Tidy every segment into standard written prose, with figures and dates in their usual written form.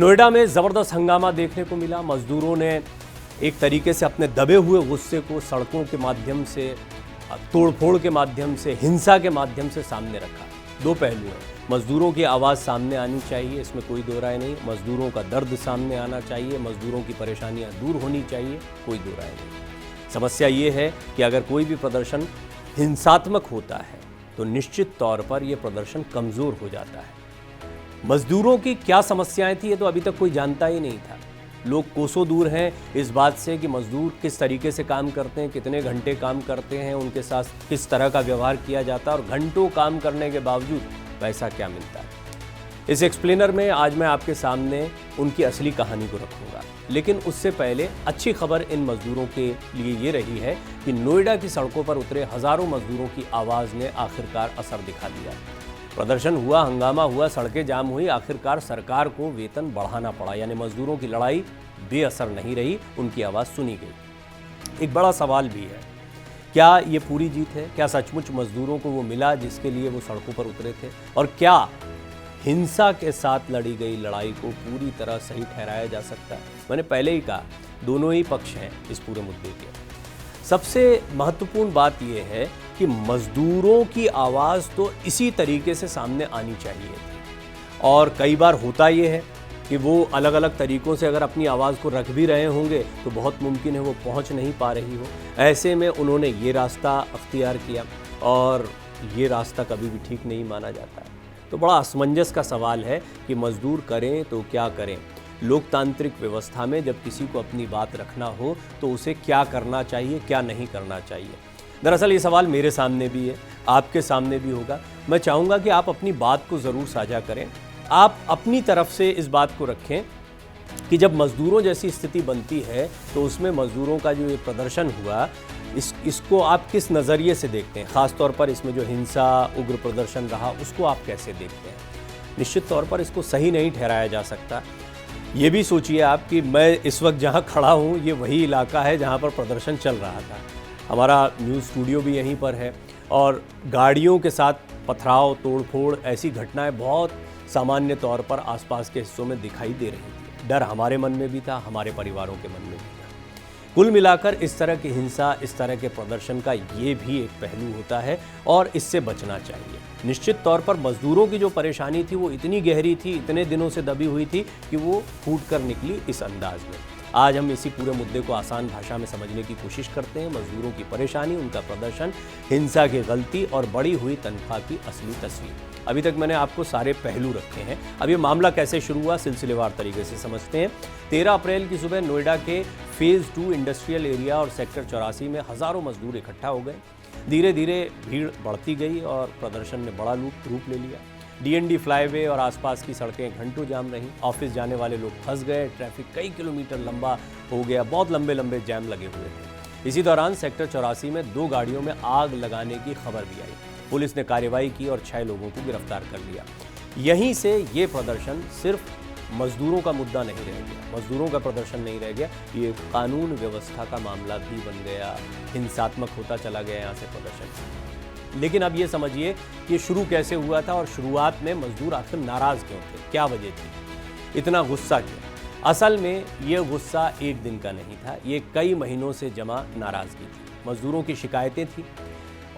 नोएडा में ज़बरदस्त हंगामा देखने को मिला। मजदूरों ने एक तरीके से अपने दबे हुए गुस्से को सड़कों के माध्यम से, तोड़फोड़ के माध्यम से, हिंसा के माध्यम से सामने रखा। दो पहलू हैं। मजदूरों की आवाज़ सामने आनी चाहिए, इसमें कोई दो राय नहीं। मजदूरों का दर्द सामने आना चाहिए, मजदूरों की परेशानियां दूर होनी चाहिए, कोई दो राय नहीं। समस्या ये है कि अगर कोई भी प्रदर्शन हिंसात्मक होता है तो निश्चित तौर पर यह प्रदर्शन कमज़ोर हो जाता है। मजदूरों की क्या समस्याएं थी ये तो अभी तक कोई जानता ही नहीं था। लोग कोसों दूर हैं इस बात से कि मजदूर किस तरीके से काम करते हैं, कितने घंटे काम करते हैं, उनके साथ किस तरह का व्यवहार किया जाता है और घंटों काम करने के बावजूद पैसा क्या मिलता है। इस एक्सप्लेनर में आज मैं आपके सामने उनकी असली कहानी को रखूंगा। लेकिन उससे पहले अच्छी खबर इन मजदूरों के लिए ये रही है कि नोएडा की सड़कों पर उतरे हजारों मजदूरों की आवाज़ ने आखिरकार असर दिखा दिया। प्रदर्शन हुआ, हंगामा हुआ, सड़कें जाम हुई, आखिरकार सरकार को वेतन बढ़ाना पड़ा। यानी मजदूरों की लड़ाई बेअसर नहीं रही, उनकी आवाज़ सुनी गई। एक बड़ा सवाल भी है, क्या ये पूरी जीत है? क्या सचमुच मजदूरों को वो मिला जिसके लिए वो सड़कों पर उतरे थे? और क्या हिंसा के साथ लड़ी गई लड़ाई को पूरी तरह सही ठहराया जा सकता है? मैंने पहले ही कहा, दोनों ही पक्ष हैं इस पूरे मुद्दे के। सबसे महत्वपूर्ण बात यह है कि मजदूरों की आवाज़ तो इसी तरीके से सामने आनी चाहिए थी। और कई बार होता ये है कि वो अलग अलग तरीक़ों से अगर अपनी आवाज़ को रख भी रहे होंगे तो बहुत मुमकिन है वो पहुंच नहीं पा रही हो। ऐसे में उन्होंने ये रास्ता अख्तियार किया और ये रास्ता कभी भी ठीक नहीं माना जाता है। तो बड़ा असमंजस का सवाल है कि मजदूर करें तो क्या करें। लोकतांत्रिक व्यवस्था में जब किसी को अपनी बात रखना हो तो उसे क्या करना चाहिए, क्या नहीं करना चाहिए। दरअसल ये सवाल मेरे सामने भी है, आपके सामने भी होगा। मैं चाहूँगा कि आप अपनी बात को ज़रूर साझा करें। आप अपनी तरफ से इस बात को रखें कि जब मज़दूरों जैसी स्थिति बनती है तो उसमें मज़दूरों का जो ये प्रदर्शन हुआ, इसको आप किस नज़रिए से देखते हैं? ख़ास तौर पर इसमें जो हिंसा, उग्र प्रदर्शन रहा, उसको आप कैसे देखते हैं? निश्चित तौर पर इसको सही नहीं ठहराया जा सकता। ये भी सोचिए आप कि मैं इस वक्त जहाँ खड़ा हूँ ये वही इलाका है जहाँ पर प्रदर्शन चल रहा था। हमारा न्यूज़ स्टूडियो भी यहीं पर है और गाड़ियों के साथ पथराव, तोड़फोड़, ऐसी घटनाएं बहुत सामान्य तौर पर आसपास के हिस्सों में दिखाई दे रही थी। डर हमारे मन में भी था, हमारे परिवारों के मन में भी था। कुल मिलाकर इस तरह की हिंसा, इस तरह के प्रदर्शन का ये भी एक पहलू होता है और इससे बचना चाहिए। निश्चित तौर पर मजदूरों की जो परेशानी थी वो इतनी गहरी थी, इतने दिनों से दबी हुई थी कि वो फूट कर निकली इस अंदाज में। आज हम इसी पूरे मुद्दे को आसान भाषा में समझने की कोशिश करते हैं। मजदूरों की परेशानी, उनका प्रदर्शन, हिंसा की गलती और बढ़ी हुई तनख्वाह की असली तस्वीर। अभी तक मैंने आपको सारे पहलू रखे हैं। अब ये मामला कैसे शुरू हुआ, सिलसिलेवार तरीके से समझते हैं। 13 अप्रैल की सुबह नोएडा के फेज़ 2 इंडस्ट्रियल एरिया और सेक्टर 84 में हज़ारों मजदूर इकट्ठा हो गए। धीरे धीरे भीड़ बढ़ती गई और प्रदर्शन ने बड़ा रूप ले लिया। डीएनडी फ्लाईवे और आसपास की सड़कें घंटों जाम रहीं। ऑफिस जाने वाले लोग फंस गए। ट्रैफिक कई किलोमीटर लंबा हो गया। बहुत लंबे लंबे जैम लगे हुए थे। इसी दौरान सेक्टर 84 में 2 गाड़ियों में आग लगाने की खबर भी आई। पुलिस ने कार्रवाई की और 6 लोगों को गिरफ्तार कर लिया। यहीं से ये प्रदर्शन सिर्फ मजदूरों का मुद्दा नहीं रह गया, मजदूरों का प्रदर्शन नहीं रह गया, ये कानून व्यवस्था का मामला भी बन गया। हिंसात्मक होता चला गया यहाँ से प्रदर्शन। लेकिन अब ये समझिए कि शुरू कैसे हुआ था और शुरुआत में मजदूर आखिर नाराज़ क्यों थे, क्या वजह थी, इतना गुस्सा क्यों? असल में ये गुस्सा एक दिन का नहीं था, ये कई महीनों से जमा नाराज़गी थी। मजदूरों की शिकायतें थी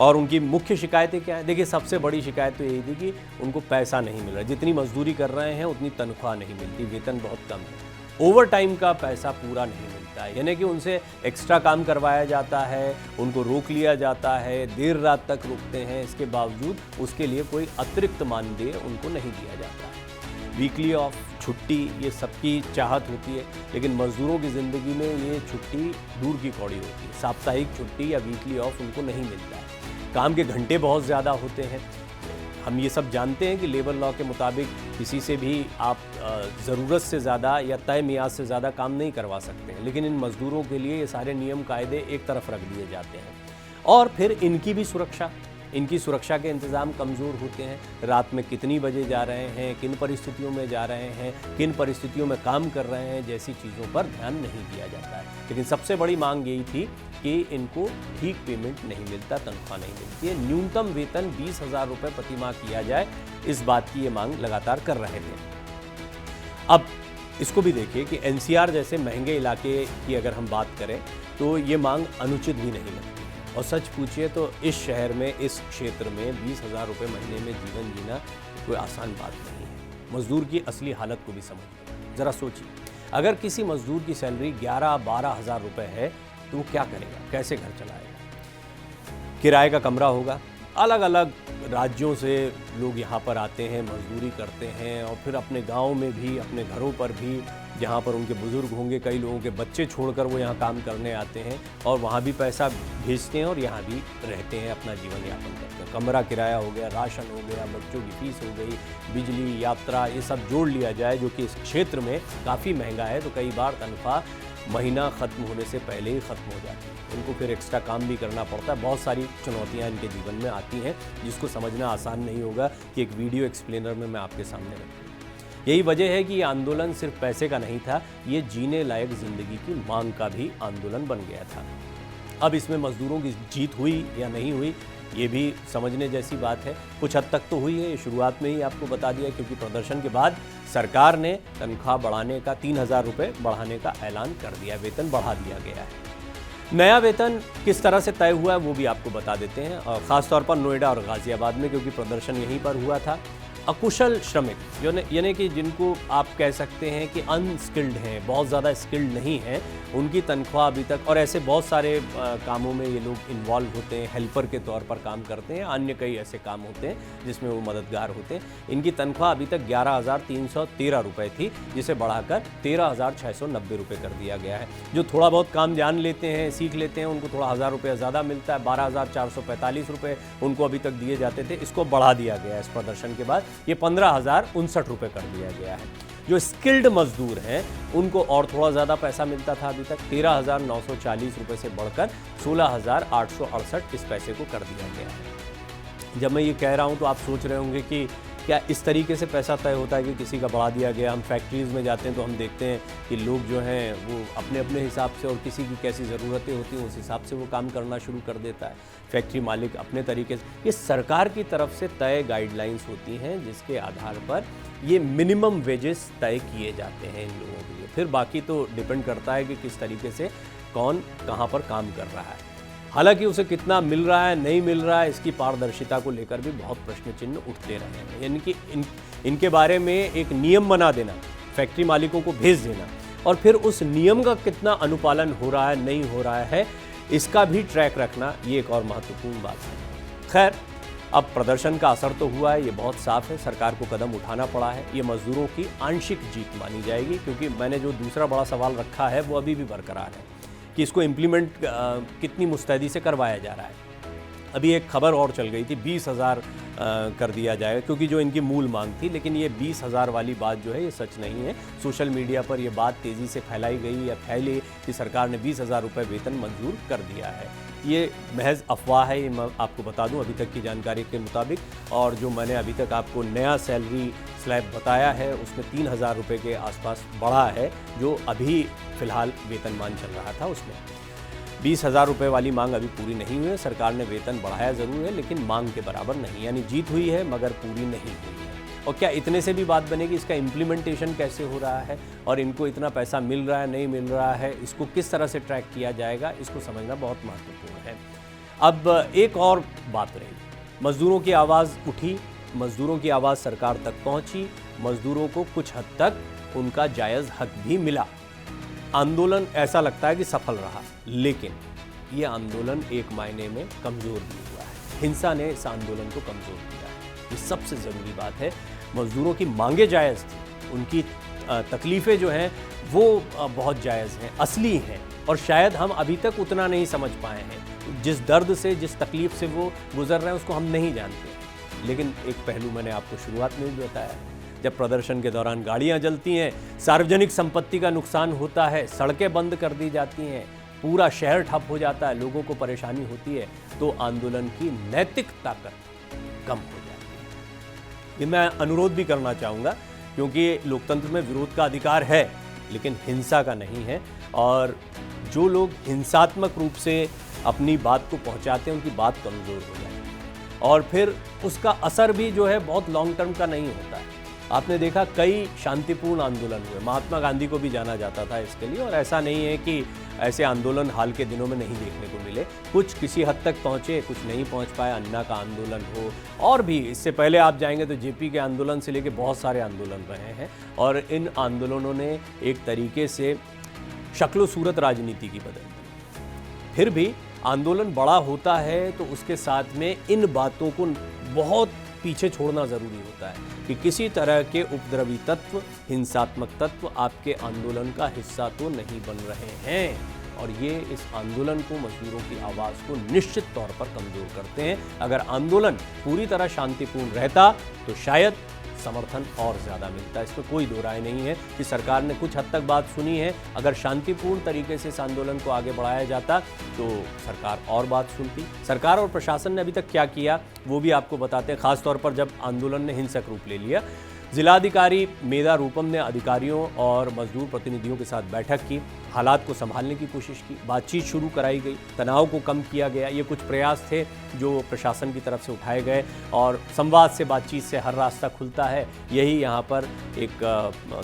और उनकी मुख्य शिकायतें क्या हैं? देखिए, सबसे बड़ी शिकायत तो यही थी कि उनको पैसा नहीं मिल रहा। जितनी मजदूरी कर रहे हैं उतनी तनख्वाह नहीं मिलती, वेतन बहुत कम है, ओवर टाइम का पैसा पूरा नहीं मिलता है। यानी कि उनसे एक्स्ट्रा काम करवाया जाता है, उनको रोक लिया जाता है, देर रात तक रुकते हैं, इसके बावजूद उसके लिए कोई अतिरिक्त मानदेय उनको नहीं दिया जाता है। वीकली ऑफ, छुट्टी, ये सबकी चाहत होती है, लेकिन मजदूरों की ज़िंदगी में ये छुट्टी दूर की कौड़ी होती है। साप्ताहिक छुट्टी या वीकली ऑफ उनको नहीं मिलता है। काम के घंटे बहुत ज़्यादा होते हैं। हम ये सब जानते हैं कि लेबर लॉ के मुताबिक किसी से भी आप ज़रूरत से ज़्यादा या तय मियाद से ज़्यादा काम नहीं करवा सकते हैं, लेकिन इन मज़दूरों के लिए ये सारे नियम कायदे एक तरफ रख दिए जाते हैं। और फिर इनकी भी सुरक्षा, इनकी सुरक्षा के इंतज़ाम कमज़ोर होते हैं। रात में कितनी बजे जा रहे हैं, किन परिस्थितियों में जा रहे हैं, किन परिस्थितियों में काम कर रहे हैं, जैसी चीज़ों पर ध्यान नहीं दिया जाता है। लेकिन सबसे बड़ी मांग यही थी कि इनको ठीक पेमेंट नहीं मिलता, तनख्वाह नहीं मिलती है। न्यूनतम वेतन 20,000 रुपये प्रति माह किया जाए, इस बात की ये मांग लगातार कर रहे थे। अब इसको भी देखिए कि एनसीआर जैसे महंगे इलाके की अगर हम बात करें तो ये मांग अनुचित भी नहीं लगती। और सच पूछिए तो इस शहर में, इस क्षेत्र में 20,000 रुपये महीने में जीवन जीना कोई आसान बात नहीं है। मजदूर की असली हालत को भी समझिए, ज़रा सोचिए, अगर किसी मजदूर की सैलरी 11-12 हज़ार रुपये है तो वो क्या करेगा, कैसे घर चलाएगा? किराए का कमरा होगा। अलग अलग राज्यों से लोग यहाँ पर आते हैं, मजदूरी करते हैं और फिर अपने गांव में भी, अपने घरों पर भी, जहाँ पर उनके बुज़ुर्ग होंगे, कई लोगों के बच्चे छोड़कर वो यहाँ काम करने आते हैं और वहाँ भी पैसा भेजते हैं और यहाँ भी रहते हैं, अपना जीवन यापन करते हैं। कमरा किराया हो गया, राशन हो गया, बच्चों की फीस हो गई, बिजली, यात्रा, ये सब जोड़ लिया जाए जो कि इस क्षेत्र में काफ़ी महंगा है, तो कई बार तनख्वाह महीना ख़त्म होने से पहले ही ख़त्म हो जाती है। उनको फिर एक्स्ट्रा काम भी करना पड़ता है। बहुत सारी चुनौतियाँ इनके जीवन में आती हैं जिसको समझना आसान नहीं होगा कि एक वीडियो एक्सप्लेनर में मैं आपके सामने रखूँ। यही वजह है कि ये आंदोलन सिर्फ पैसे का नहीं था, ये जीने लायक ज़िंदगी की मांग का भी आंदोलन बन गया था। अब इसमें मजदूरों की जीत हुई या नहीं हुई, ये भी समझने जैसी बात है। कुछ हद तक तो हुई है, ये शुरुआत में ही आपको बता दिया, क्योंकि प्रदर्शन के बाद सरकार ने तनख्वाह बढ़ाने का, 3,000 रुपये बढ़ाने का ऐलान कर दिया, वेतन बढ़ा दिया गया है। नया वेतन किस तरह से तय हुआ है वो भी आपको बता देते हैं, और ख़ासतौर पर नोएडा और गाज़ियाबाद में, क्योंकि प्रदर्शन यहीं पर हुआ था। अकुशल श्रमिक यानी कि जिनको आप कह सकते हैं कि अनस्किल्ड हैं, बहुत ज़्यादा स्किल्ड नहीं हैं, उनकी तनख्वाह अभी तक, और ऐसे बहुत सारे कामों में ये लोग इन्वॉल्व होते हैं, हेल्पर के तौर पर काम करते हैं, अन्य कई ऐसे काम होते हैं जिसमें वो मददगार होते हैं। इनकी तनख्वाह अभी तक 11,313 रुपये थी, जिसे बढ़ाकर 13,690 रुपये कर दिया गया है। जो थोड़ा बहुत काम जान लेते हैं, सीख लेते हैं, उनको थोड़ा 1,000 रुपये ज़्यादा मिलता है। 12,445 रुपये उनको अभी तक दिए जाते थे, इसको बढ़ा दिया गया है इस प्रदर्शन के बाद, ये 15,059 रुपये कर दिया गया है। जो स्किल्ड मजदूर हैं उनको और थोड़ा ज़्यादा पैसा मिलता था अभी तक, 13,940 रुपये से बढ़कर 16,868 इस पैसे को कर दिया गया है। जब मैं ये कह रहा हूँ तो आप सोच रहे होंगे कि क्या इस तरीके से पैसा तय होता है कि किसी का बढ़ा दिया गया? हम फैक्ट्रीज़ में जाते हैं तो हम देखते हैं कि लोग जो हैं वो अपने अपने हिसाब से, और किसी की कैसी ज़रूरतें होती हैं उस हिसाब से वो काम करना शुरू कर देता है। फैक्ट्री मालिक अपने तरीके से, ये सरकार की तरफ से तय गाइडलाइंस होती हैं जिसके आधार पर ये मिनिमम वेजेस तय किए जाते हैं इन लोगों के लिए। फिर बाकी तो डिपेंड करता है कि किस तरीके से कौन कहाँ पर काम कर रहा है। हालांकि उसे कितना मिल रहा है, नहीं मिल रहा है, इसकी पारदर्शिता को लेकर भी बहुत प्रश्न चिन्ह उठते रहे हैं। यानी कि इनके बारे में एक नियम बना देना, फैक्ट्री मालिकों को भेज देना, और फिर उस नियम का कितना अनुपालन हो रहा है, नहीं हो रहा है, इसका भी ट्रैक रखना, ये एक और महत्वपूर्ण बात है। खैर, अब प्रदर्शन का असर तो हुआ है, ये बहुत साफ है, सरकार को कदम उठाना पड़ा है। ये मजदूरों की आंशिक जीत मानी जाएगी, क्योंकि मैंने जो दूसरा बड़ा सवाल रखा है वो अभी भी बरकरार है कि इसको इम्प्लीमेंट कितनी मुस्तैदी से करवाया जा रहा है। अभी एक खबर और चल गई थी, 20,000 कर दिया जाएगा, क्योंकि जो इनकी मूल मांग थी, लेकिन ये 20,000 वाली बात जो है ये सच नहीं है। सोशल मीडिया पर ये बात तेज़ी से फैलाई गई या फैली कि सरकार ने 20,000 रुपये वेतन मंजूर कर दिया है। ये महज अफवाह है, ये मैं आपको बता दूं अभी तक की जानकारी के मुताबिक। और जो मैंने अभी तक आपको नया सैलरी स्लैब बताया है उसमें 3,000 रुपये के आसपास बढ़ा है, जो अभी फ़िलहाल वेतनमान चल रहा था उसमें। 20,000 रुपये वाली मांग अभी पूरी नहीं हुई है। सरकार ने वेतन बढ़ाया ज़रूर है, लेकिन मांग के बराबर नहीं, यानी जीत हुई है मगर पूरी नहीं हुई है। और क्या इतने से भी बात बनेगी? इसका इम्प्लीमेंटेशन कैसे हो रहा है, और इनको इतना पैसा मिल रहा है, नहीं मिल रहा है, इसको किस तरह से ट्रैक किया जाएगा, इसको समझना बहुत महत्वपूर्ण है। अब एक और बात रही, मज़दूरों की आवाज़ उठी, मज़दूरों की आवाज़ सरकार तक पहुंची, मज़दूरों को कुछ हद तक उनका जायज़ हक भी मिला। आंदोलन ऐसा लगता है कि सफल रहा, लेकिन ये आंदोलन एक मायने में कमज़ोर भी हुआ है। हिंसा ने इस आंदोलन को कमज़ोर किया है, ये सबसे ज़रूरी बात है। मज़दूरों की मांगें जायज़ थी, उनकी तकलीफ़ें जो हैं वो बहुत जायज़ हैं, असली हैं, और शायद हम अभी तक उतना नहीं समझ पाए हैं। जिस दर्द से, जिस तकलीफ़ से वो गुज़र रहे हैं उसको हम नहीं जानते। लेकिन एक पहलू मैंने आपको शुरुआत में भी बताया, जब प्रदर्शन के दौरान गाड़ियां जलती हैं, सार्वजनिक संपत्ति का नुकसान होता है, सड़कें बंद कर दी जाती हैं, पूरा शहर ठप हो जाता है, लोगों को परेशानी होती है, तो आंदोलन की नैतिक ताकत कम हो जाती है। ये मैं अनुरोध भी करना चाहूँगा, क्योंकि लोकतंत्र में विरोध का अधिकार है, लेकिन हिंसा का नहीं है। और जो लोग हिंसात्मक रूप से अपनी बात को पहुँचाते हैं, उनकी बात कमज़ोर हो जाती है, और फिर उसका असर भी जो है बहुत लॉन्ग टर्म का नहीं होता है। आपने देखा कई शांतिपूर्ण आंदोलन हुए, महात्मा गांधी को भी जाना जाता था इसके लिए, और ऐसा नहीं है कि ऐसे आंदोलन हाल के दिनों में नहीं देखने को मिले। कुछ किसी हद तक पहुँचे, कुछ नहीं पहुँच पाए, अन्ना का आंदोलन हो, और भी इससे पहले आप जाएंगे तो जेपी के आंदोलन से लेकर बहुत सारे आंदोलन रहे हैं, और इन आंदोलनों ने एक तरीके से शक्ल सूरत राजनीति की बदल दी। फिर भी आंदोलन बड़ा होता है तो उसके साथ में इन बातों को बहुत पीछे छोड़ना ज़रूरी होता है कि किसी तरह के उपद्रवी तत्व, हिंसात्मक तत्व आपके आंदोलन का हिस्सा तो नहीं बन रहे हैं, और ये इस आंदोलन को, मजदूरों की आवाज़ को निश्चित तौर पर कमज़ोर करते हैं। अगर आंदोलन पूरी तरह शांतिपूर्ण रहता तो शायद समर्थन और ज़्यादा मिलता है, इसमें कोई दो राय नहीं है कि सरकार ने कुछ हद तक बात सुनी है। अगर शांतिपूर्ण तरीके से इस आंदोलन को आगे बढ़ाया जाता तो सरकार और बात सुनती। सरकार और प्रशासन ने अभी तक क्या किया वो भी आपको बताते हैं, खासतौर पर जब आंदोलन ने हिंसक रूप ले लिया। जिलाधिकारी मेधा रूपम ने अधिकारियों और मजदूर प्रतिनिधियों के साथ बैठक की, हालात को संभालने की कोशिश की, बातचीत शुरू कराई गई, तनाव को कम किया गया। ये कुछ प्रयास थे जो प्रशासन की तरफ से उठाए गए, और संवाद से, बातचीत से हर रास्ता खुलता है, यही यहाँ पर एक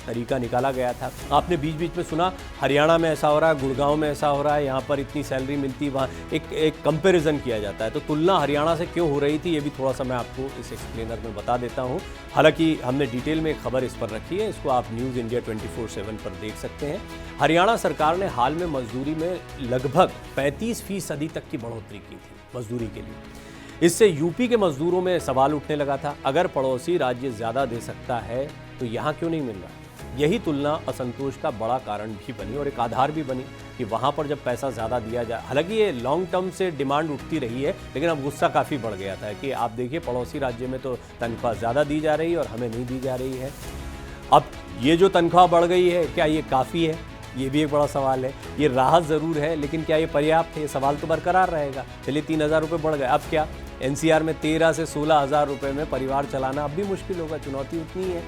तरीका निकाला गया था। आपने बीच बीच में सुना हरियाणा में ऐसा हो रहा है, गुड़गांव में ऐसा हो रहा है, यहाँ पर इतनी सैलरी मिलती, वहाँ एक कंपेरिजन किया जाता है। तो तुलना हरियाणा से क्यों हो रही थी ये भी थोड़ा सा मैं आपको इस एक्सप्लेनर में बता देता हूँ। हालांकि हमने डिटेल में एक खबर इस पर रखी है, इसको आप न्यूज़ इंडिया 24/7 पर देख सकते हैं। हरियाणा सरकार ने हाल में मजदूरी में लगभग 35% तक की बढ़ोतरी की थी मजदूरी के लिए। इससे यूपी के मजदूरों में सवाल उठने लगा था, अगर पड़ोसी राज्य ज़्यादा दे सकता है तो यहाँ क्यों नहीं मिल रहा। यही तुलना असंतोष का बड़ा कारण भी बनी और एक आधार भी बनी कि वहाँ पर जब पैसा ज़्यादा दिया जाए, हालांकि ये लॉन्ग टर्म से डिमांड उठती रही है, लेकिन अब गुस्सा काफ़ी बढ़ गया था कि आप देखिए पड़ोसी राज्य में तो तनख्वाह ज़्यादा दी जा रही है और हमें नहीं दी जा रही है। अब ये जो तनख्वाह बढ़ गई है, क्या ये काफ़ी है, ये भी एक बड़ा सवाल है। ये राहत ज़रूर है, लेकिन क्या ये पर्याप्त है, ये सवाल तो बरकरार रहेगा। चलिए 3,000 रुपये बढ़ गए, अब क्या एनसीआर में 13 से 16,000 रुपये में परिवार चलाना अब भी मुश्किल होगा, चुनौती उतनी है।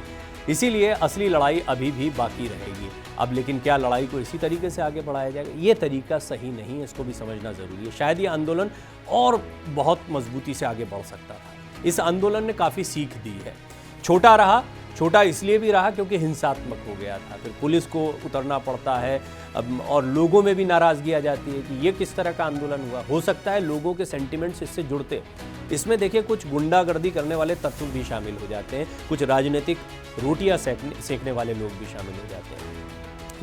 इसीलिए असली लड़ाई अभी भी बाकी रहेगी। अब लेकिन क्या लड़ाई को इसी तरीके से आगे बढ़ाया जाएगा, ये तरीका सही नहीं है, इसको भी समझना ज़रूरी है। शायद ये आंदोलन और बहुत मजबूती से आगे बढ़ सकता था। इस आंदोलन ने काफ़ी सीख दी है। छोटा रहा, छोटा इसलिए भी रहा क्योंकि हिंसात्मक हो गया था, फिर पुलिस को उतरना पड़ता है, और लोगों में भी नाराज़गी आ जाती है कि ये किस तरह का आंदोलन हुआ। हो सकता है लोगों के सेंटिमेंट्स इससे जुड़ते, इसमें देखिए कुछ गुंडागर्दी करने वाले तत्व भी शामिल हो जाते हैं, कुछ राजनीतिक रोटियां सेकने वाले लोग भी शामिल हो जाते हैं।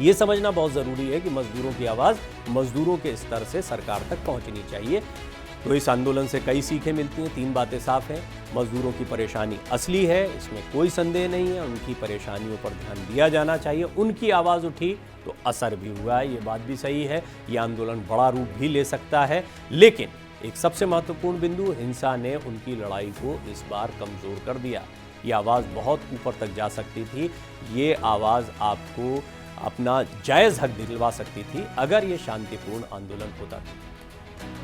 ये समझना बहुत ज़रूरी है कि मजदूरों की आवाज़ मजदूरों के स्तर से सरकार तक पहुंचनी चाहिए। तो इस आंदोलन से कई सीखें मिलती हैं। 3 बातें साफ हैं, मजदूरों की परेशानी असली है, इसमें कोई संदेह नहीं है, उनकी परेशानियों पर ध्यान दिया जाना चाहिए। उनकी आवाज़ उठी तो असर भी हुआ है, ये बात भी सही है। ये आंदोलन बड़ा रूप भी ले सकता है, लेकिन एक सबसे महत्वपूर्ण बिंदु, हिंसा ने उनकी लड़ाई को इस बार कमज़ोर कर दिया। ये आवाज़ बहुत ऊपर तक जा सकती थी, ये आवाज़ आपको अपना जायज़ हक दिलवा सकती थी अगर ये शांतिपूर्ण आंदोलन होता।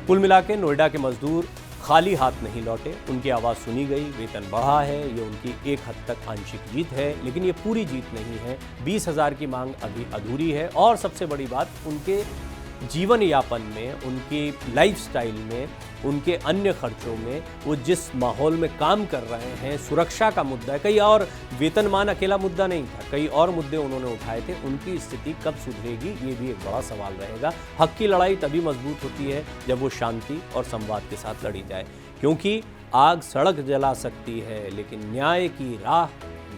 कुल मिला के नोएडा के मजदूर खाली हाथ नहीं लौटे, उनकी आवाज़ सुनी गई, वेतन बढ़ा है, ये उनकी एक हद तक आंशिक जीत है, लेकिन ये पूरी जीत नहीं है। 20,000 की मांग अभी अधूरी है, और सबसे बड़ी बात, उनके जीवन यापन में, उनकी लाइफस्टाइल में, उनके अन्य खर्चों में, वो जिस माहौल में काम कर रहे हैं, सुरक्षा का मुद्दा है। कई और, वेतनमान अकेला मुद्दा नहीं था, कई और मुद्दे उन्होंने उठाए थे। उनकी स्थिति कब सुधरेगी ये भी एक बड़ा सवाल रहेगा। हक की लड़ाई तभी मजबूत होती है जब वो शांति और संवाद के साथ लड़ी जाए, क्योंकि आग सड़क जला सकती है लेकिन न्याय की राह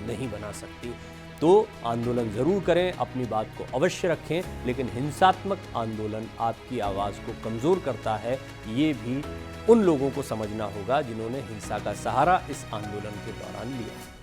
नहीं बना सकती। तो आंदोलन ज़रूर करें, अपनी बात को अवश्य रखें, लेकिन हिंसात्मक आंदोलन आपकी आवाज़ को कमज़ोर करता है, ये भी उन लोगों को समझना होगा जिन्होंने हिंसा का सहारा इस आंदोलन के दौरान लिया।